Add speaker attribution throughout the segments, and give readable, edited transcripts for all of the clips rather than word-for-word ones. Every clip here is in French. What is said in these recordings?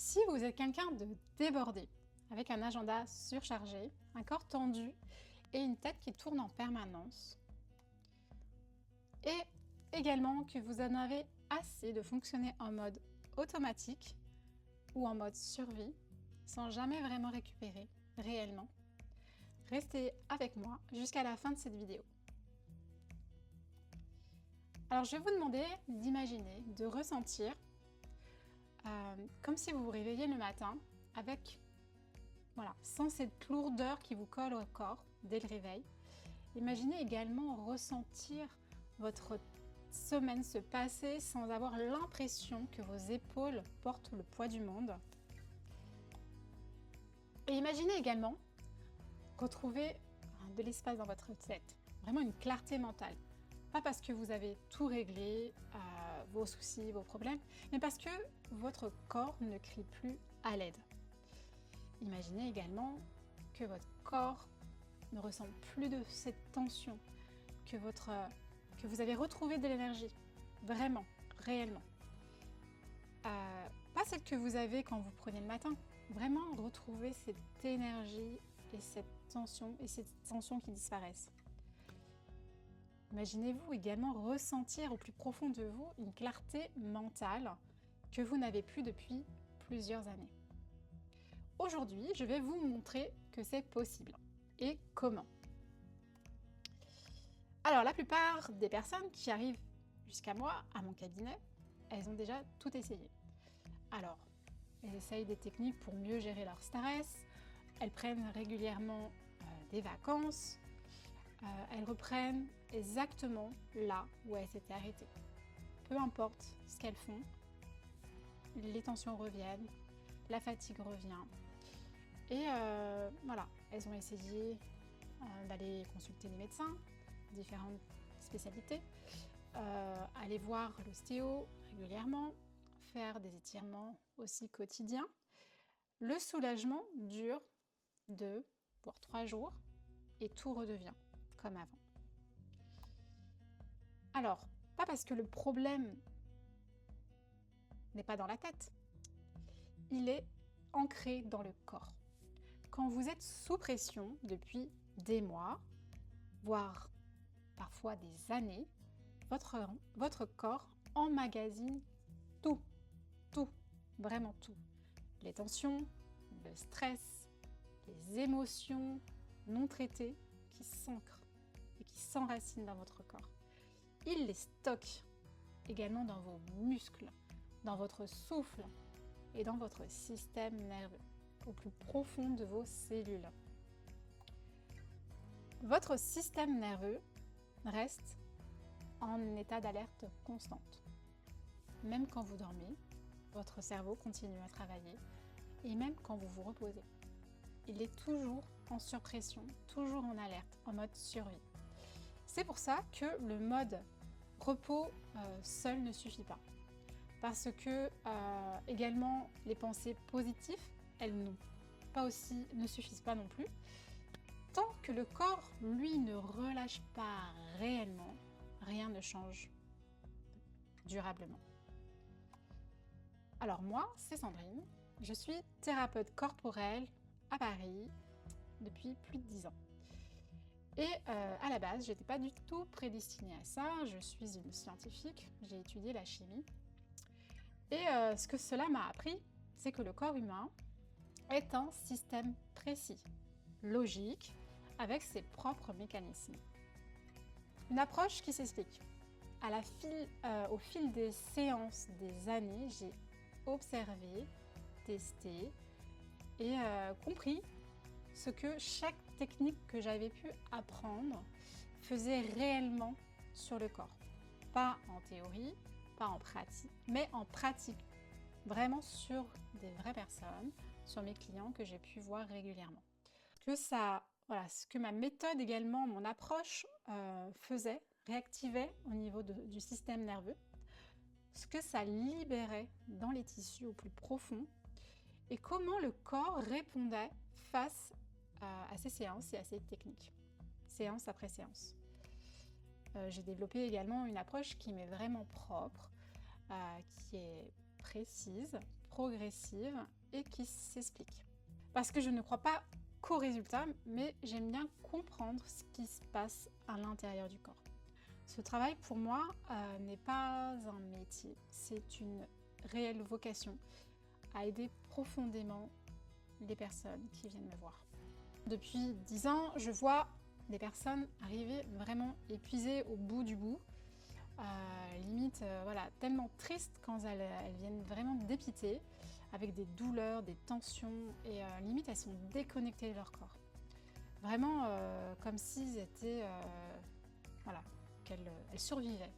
Speaker 1: Si vous êtes quelqu'un de débordé, avec un agenda surchargé, un corps tendu et une tête qui tourne en permanence, et également que vous en avez assez de fonctionner en mode automatique ou en mode survie, sans jamais vraiment récupérer réellement, restez avec moi jusqu'à la fin de cette vidéo. Alors je vais vous demander d'imaginer, de ressentir comme si vous vous réveillez le matin avec, voilà, sans cette lourdeur qui vous colle au corps dès le réveil. Imaginez également ressentir votre semaine se passer sans avoir l'impression que vos épaules portent le poids du monde. Et imaginez également retrouver de l'espace dans votre tête, vraiment une clarté mentale. Pas parce que vous avez tout réglé, vos soucis, vos problèmes, mais parce que votre corps ne crie plus à l'aide. Imaginez également que votre corps ne ressent plus de cette tension, que vous avez retrouvé de l'énergie, vraiment, réellement. Pas celle que vous avez quand vous prenez le matin, vraiment retrouver cette énergie et cette tension qui disparaissent. Imaginez-vous également ressentir au plus profond de vous une clarté mentale que vous n'avez plus depuis plusieurs années. Aujourd'hui, je vais vous montrer que c'est possible et comment. Alors, la plupart des personnes qui arrivent jusqu'à moi, à mon cabinet, elles ont déjà tout essayé. Alors, elles essayent des techniques pour mieux gérer leur stress, elles prennent régulièrement des vacances, elles reprennent exactement là où elles s'étaient arrêtées. Peu importe ce qu'elles font, les tensions reviennent, la fatigue revient. Et voilà, elles ont essayé d'aller consulter les médecins, différentes spécialités, aller voir l'ostéo régulièrement, faire des étirements aussi quotidiens. Le soulagement dure 2 voire 3 jours et tout redevient comme avant. Alors, pas parce que le problème n'est pas dans la tête, il est ancré dans le corps. Quand vous êtes sous pression depuis des mois, voire parfois des années, votre corps emmagasine tout, vraiment tout. Les tensions, le stress, les émotions non traitées qui s'ancrent et qui s'enracinent dans votre corps. Il les stocke également dans vos muscles, dans votre souffle et dans votre système nerveux, au plus profond de vos cellules. Votre système nerveux reste en état d'alerte constante. Même quand vous dormez, votre cerveau continue à travailler et même quand vous vous reposez. Il est toujours en surpression, toujours en alerte, en mode survie. C'est pour ça que le mode repos seul ne suffit pas. Parce que également les pensées positives, elles ne suffisent pas non plus. Tant que le corps, lui, ne relâche pas réellement, rien ne change durablement. Alors moi, c'est Sandrine, je suis thérapeute corporelle à Paris depuis plus de 10 ans. Et à la base, je n'étais pas du tout prédestinée à ça, je suis une scientifique, j'ai étudié la chimie. Et ce que cela m'a appris, c'est que le corps humain est un système précis, logique, avec ses propres mécanismes. Une approche qui s'explique. Au fil des séances, des années, j'ai observé, testé et compris ce que chaque technique que j'avais pu apprendre faisait réellement sur le corps. Pas en théorie, pas en pratique, mais en pratique. Vraiment sur des vraies personnes, sur mes clients que j'ai pu voir régulièrement. Ce que ma méthode également, mon approche réactivait au niveau du système nerveux, ce que ça libérait dans les tissus au plus profond et comment le corps répondait face à ces séances et à ces techniques, séance après séance. J'ai développé également une approche qui m'est vraiment propre, qui est précise, progressive et qui s'explique. Parce que je ne crois pas qu'au résultat, mais j'aime bien comprendre ce qui se passe à l'intérieur du corps. Ce travail, pour moi, n'est pas un métier, c'est une réelle vocation à aider profondément les personnes qui viennent me voir. Depuis 10 ans, je vois des personnes arriver vraiment épuisées au bout du bout, limite voilà, tellement tristes quand elles viennent vraiment dépitées, avec des douleurs, des tensions, et limite elles sont déconnectées de leur corps. Vraiment comme s'ils étaient, voilà, elles survivaient.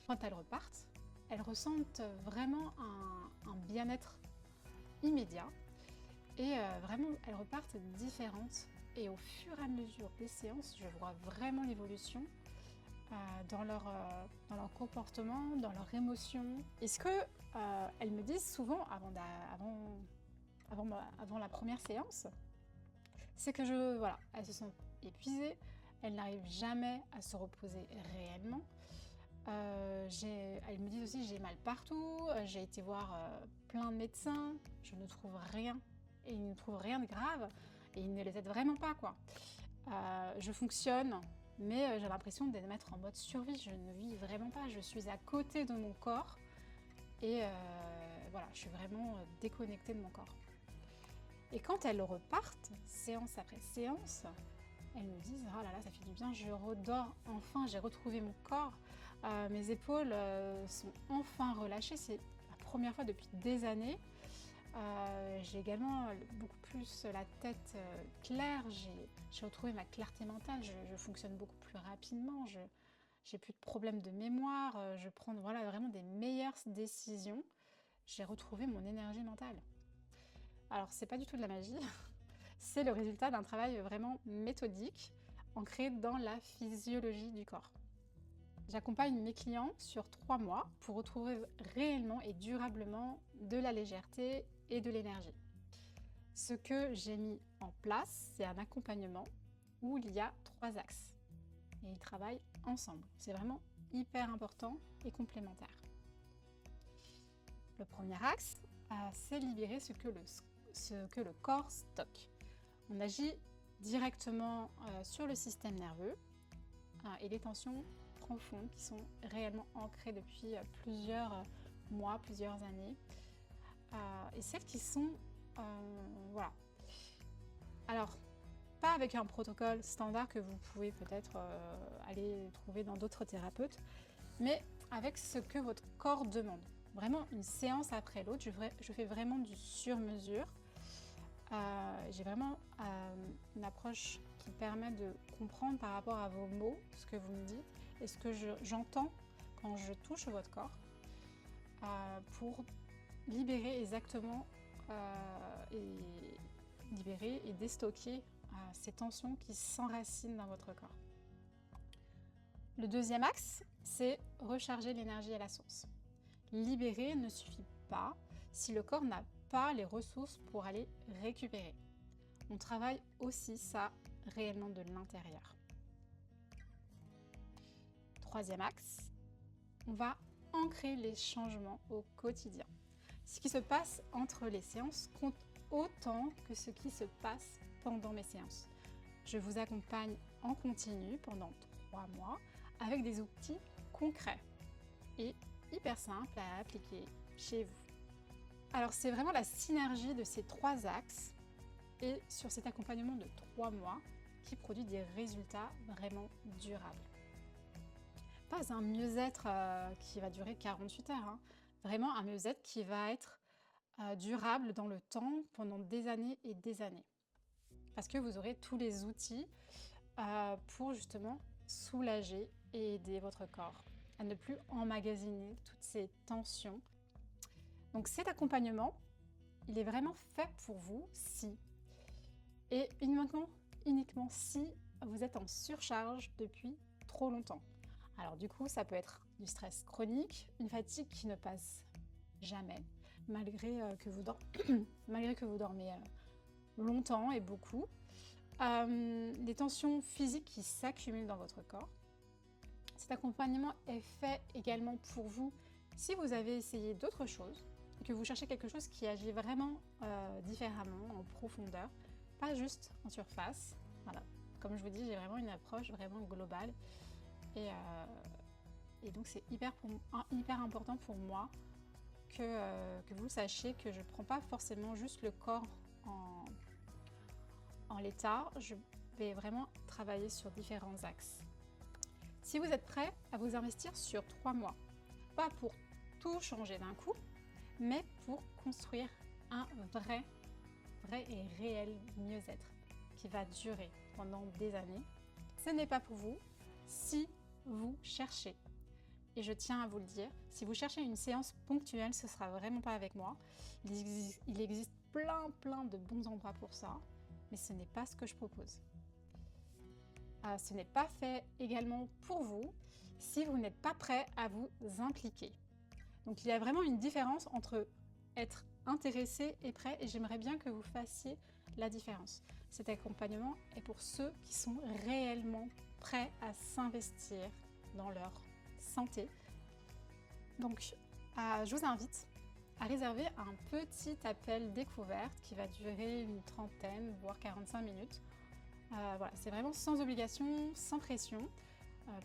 Speaker 1: Quand elles repartent, elles ressentent vraiment un bien-être immédiat, et vraiment elles repartent différentes. Et au fur et à mesure des séances, je vois vraiment l'évolution dans leur comportement, dans leurs émotions. Et ce qu'elles me disent souvent avant la première séance, c'est que voilà, elles se sentent épuisées, elles n'arrivent jamais à se reposer réellement. Elles me disent aussi j'ai mal partout, j'ai été voir plein de médecins, je ne trouve rien, et ils ne trouvent rien de grave, et ils ne les aident vraiment pas, quoi. Je fonctionne, mais j'ai l'impression de mettre en mode survie, je ne vis vraiment pas, je suis à côté de mon corps, et voilà, je suis vraiment déconnectée de mon corps. Et quand elles repartent, séance après séance, elles me disent « Oh là là, ça fait du bien, je redors enfin, j'ai retrouvé mon corps, mes épaules sont enfin relâchées, c'est la première fois depuis des années. J'ai également beaucoup plus la tête claire, j'ai retrouvé ma clarté mentale, je fonctionne beaucoup plus rapidement, j'ai plus de problèmes de mémoire, je prends voilà, vraiment des meilleures décisions, j'ai retrouvé mon énergie mentale. » Alors c'est pas du tout de la magie, c'est le résultat d'un travail vraiment méthodique, ancré dans la physiologie du corps. J'accompagne mes clients sur 3 mois pour retrouver réellement et durablement de la légèreté et de l'énergie. Ce que j'ai mis en place, c'est un accompagnement où il y a 3 axes. Et ils travaillent ensemble. C'est vraiment hyper important et complémentaire. Le premier axe, c'est libérer ce que le corps stocke. On agit directement sur le système nerveux et les tensions profondes qui sont réellement ancrées depuis plusieurs mois, plusieurs années, et celles qui sont voilà. Alors, pas avec un protocole standard que vous pouvez peut-être aller trouver dans d'autres thérapeutes, mais avec ce que votre corps demande. Vraiment une séance après l'autre, je fais vraiment du sur-mesure. J'ai vraiment une approche qui permet de comprendre par rapport à vos mots ce que vous me dites et ce que j'entends quand je touche votre corps pour libérer exactement et déstocker ces tensions qui s'enracinent dans votre corps. Le deuxième axe, c'est recharger l'énergie à la source. Libérer ne suffit pas si le corps n'a pas les ressources pour aller récupérer. On travaille aussi ça réellement de l'intérieur. Troisième axe, on va ancrer les changements au quotidien. Ce qui se passe entre les séances compte autant que ce qui se passe pendant mes séances. Je vous accompagne en continu pendant 3 mois avec des outils concrets et hyper simples à appliquer chez vous. Alors c'est vraiment la synergie de ces 3 axes et sur cet accompagnement de 3 mois qui produit des résultats vraiment durables. Pas un mieux-être qui va durer 48 heures, hein. Vraiment un mieux-être qui va être durable dans le temps pendant des années et des années. Parce que vous aurez tous les outils pour justement soulager et aider votre corps à ne plus emmagasiner toutes ces tensions. Donc cet accompagnement, il est vraiment fait pour vous et uniquement si vous êtes en surcharge depuis trop longtemps. Alors du coup, ça peut être du stress chronique, une fatigue qui ne passe jamais, malgré que vous dormez longtemps et beaucoup, des tensions physiques qui s'accumulent dans votre corps. Cet accompagnement est fait également pour vous si vous avez essayé d'autres choses, que vous cherchez quelque chose qui agit vraiment différemment, en profondeur, pas juste en surface. Voilà. Comme je vous dis, j'ai vraiment une approche vraiment globale. Et donc c'est hyper important pour moi que vous sachiez que je ne prends pas forcément juste le corps en l'état, je vais vraiment travailler sur différents axes. Si vous êtes prêt à vous investir sur 3 mois, pas pour tout changer d'un coup, mais pour construire un vrai et réel mieux-être qui va durer pendant des années, ce n'est pas pour vous si vous cherchez. Et je tiens à vous le dire, si vous cherchez une séance ponctuelle, ce ne sera vraiment pas avec moi. Il existe plein de bons endroits pour ça, mais ce n'est pas ce que je propose. Ce n'est pas fait également pour vous si vous n'êtes pas prêt à vous impliquer. Donc il y a vraiment une différence entre être intéressé et prêt, et j'aimerais bien que vous fassiez la différence. Cet accompagnement est pour ceux qui sont réellement prêts à s'investir dans leur santé. Donc je vous invite à réserver un petit appel découverte qui va durer une trentaine, voire 45 minutes. Voilà, c'est vraiment sans obligation, sans pression.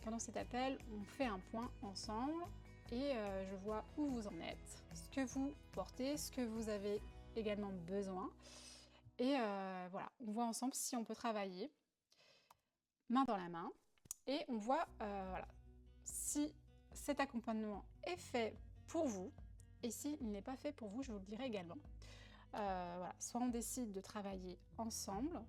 Speaker 1: Pendant cet appel, on fait un point ensemble et je vois où vous en êtes, ce que vous portez, ce que vous avez également besoin. Et voilà, on voit ensemble si on peut travailler main dans la main et on voit voilà, si cet accompagnement est fait pour vous et s'il n'est pas fait pour vous, je vous le dirai également. Voilà, soit on décide de travailler ensemble,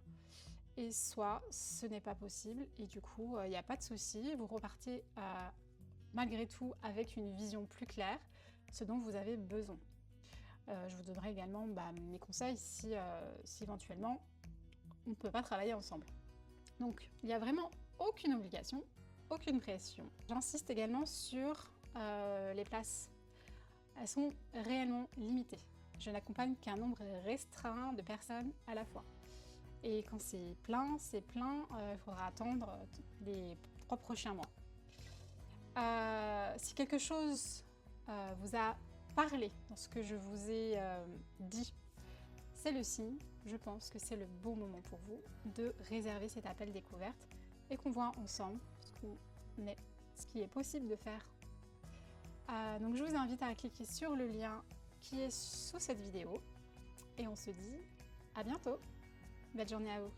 Speaker 1: et soit ce n'est pas possible et du coup il n'y a pas de souci, vous repartez malgré tout avec une vision plus claire, ce dont vous avez besoin. Je vous donnerai également mes conseils si éventuellement on ne peut pas travailler ensemble. Donc il n'y a vraiment aucune obligation, aucune pression. J'insiste également sur les places. Elles sont réellement limitées. Je n'accompagne qu'un nombre restreint de personnes à la fois. Et quand c'est plein, il faudra attendre les 3 prochains mois. Si quelque chose vous a parlé dans ce que je vous ai dit, c'est le signe, je pense que c'est le bon moment pour vous de réserver cet appel découverte et qu'on voit ensemble ce qui est possible de faire. Donc je vous invite à cliquer sur le lien qui est sous cette vidéo et on se dit à bientôt. Belle journée à vous.